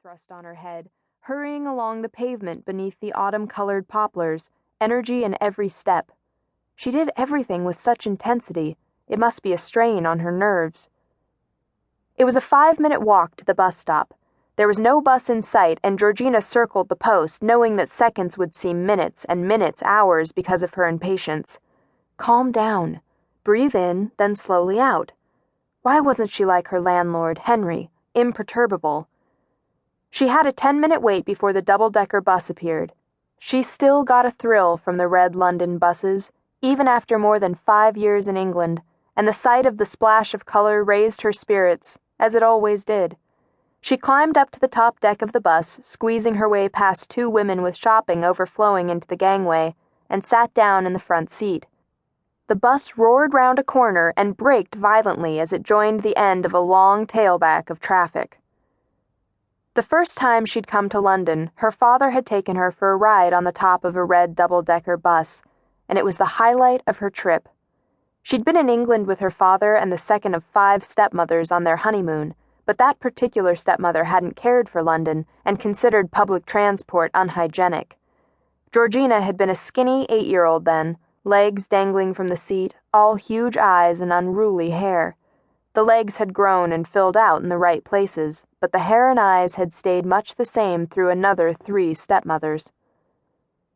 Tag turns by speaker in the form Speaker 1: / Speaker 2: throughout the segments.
Speaker 1: thrust on her head, hurrying along the pavement beneath the autumn-colored poplars, energy in every step. She did everything with such intensity, it must be a strain on her nerves. It was a 5-minute walk to the bus stop. There was no bus in sight, and Georgina circled the post, knowing that seconds would seem minutes, and minutes hours because of her impatience. Calm down. Breathe in, then slowly out. Why wasn't she like her landlord, Henry, imperturbable? She had a 10-minute wait before the double-decker bus appeared. She still got a thrill from the red London buses, even after more than 5 years in England, and the sight of the splash of color raised her spirits, as it always did. She climbed up to the top deck of the bus, squeezing her way past 2 women with shopping overflowing into the gangway, and sat down in the front seat. The bus roared round a corner and braked violently as it joined the end of a long tailback of traffic. The first time she'd come to London, her father had taken her for a ride on the top of a red double-decker bus, and it was the highlight of her trip. She'd been in England with her father and the second of 5 stepmothers on their honeymoon, but that particular stepmother hadn't cared for London and considered public transport unhygienic. Georgina had been a skinny 8-year-old then, legs dangling from the seat, all huge eyes and unruly hair. The legs had grown and filled out in the right places, but the hair and eyes had stayed much the same through another 3 stepmothers.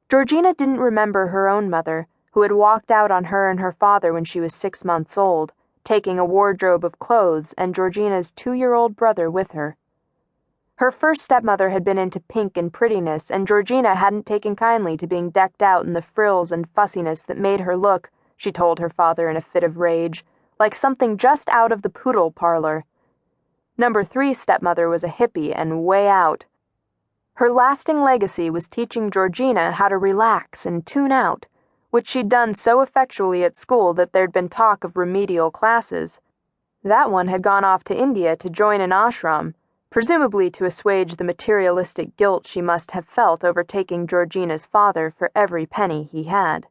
Speaker 1: Georgina didn't remember her own mother, who had walked out on her and her father when she was 6 months old, taking a wardrobe of clothes and Georgina's 2-year-old brother with her. Her first stepmother had been into pink and prettiness, and Georgina hadn't taken kindly to being decked out in the frills and fussiness that made her look, she told her father in a fit of rage, like something just out of the poodle parlor. Number 3 stepmother was a hippie and way out. Her lasting legacy was teaching Georgina how to relax and tune out, which she'd done so effectually at school that there'd been talk of remedial classes. That one had gone off to India to join an ashram, presumably to assuage the materialistic guilt she must have felt over taking Georgina's father for every penny he had.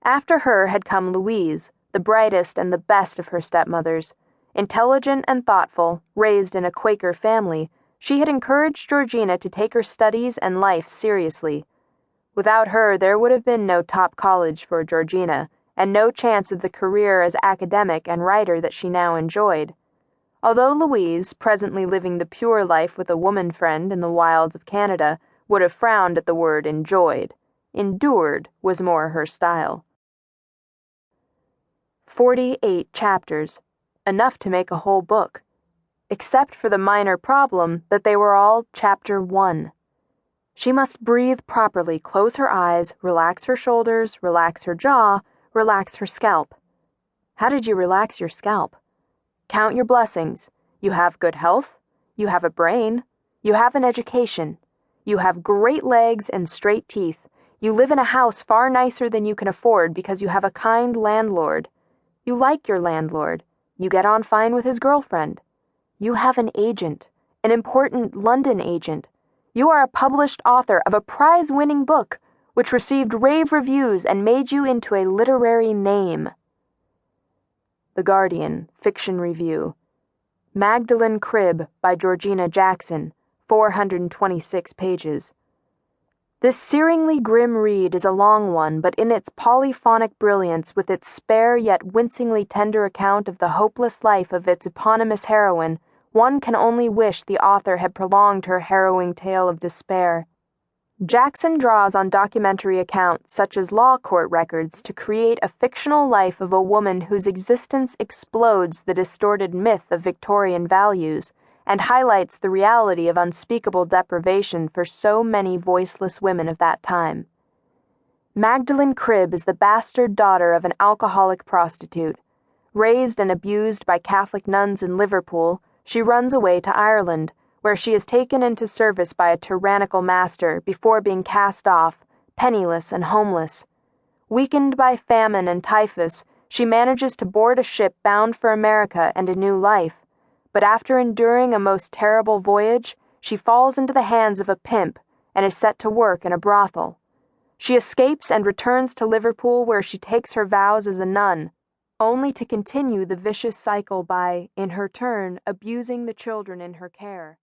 Speaker 1: After her had come Louise, the brightest and the best of her stepmothers. Intelligent and thoughtful, raised in a Quaker family, she had encouraged Georgina to take her studies and life seriously. Without her, there would have been no top college for Georgina, and no chance of the career as academic and writer that she now enjoyed. Although Louise, presently living the pure life with a woman friend in the wilds of Canada, would have frowned at the word enjoyed, endured was more her style. 48 chapters, enough to make a whole book, except for the minor problem that they were all Chapter 1. She must breathe properly, close her eyes, relax her shoulders, relax her jaw, relax her scalp. How did you relax your scalp? Count your blessings. You have good health. You have a brain. You have an education. You have great legs and straight teeth. You live in a house far nicer than you can afford because you have a kind landlord. You like your landlord. You get on fine with his girlfriend. You have an agent, an important London agent. You are a published author of a prize-winning book, which received rave reviews and made you into a literary name. The Guardian, Fiction Review. Magdalen Crib by Georgina Jackson, 426 pages. This searingly grim read is a long one, but in its polyphonic brilliance, with its spare yet wincingly tender account of the hopeless life of its eponymous heroine, one can only wish the author had prolonged her harrowing tale of despair. Jackson draws on documentary accounts such as law court records to create a fictional life of a woman whose existence explodes the distorted myth of Victorian values and highlights the reality of unspeakable deprivation for so many voiceless women of that time. Magdalen Crib is the bastard daughter of an alcoholic prostitute. Raised and abused by Catholic nuns in Liverpool, she runs away to Ireland, where she is taken into service by a tyrannical master before being cast off, penniless and homeless. Weakened by famine and typhus, she manages to board a ship bound for America and a new life, but after enduring a most terrible voyage, she falls into the hands of a pimp and is set to work in a brothel. She escapes and returns to Liverpool, where she takes her vows as a nun, only to continue the vicious cycle by, in her turn, abusing the children in her care.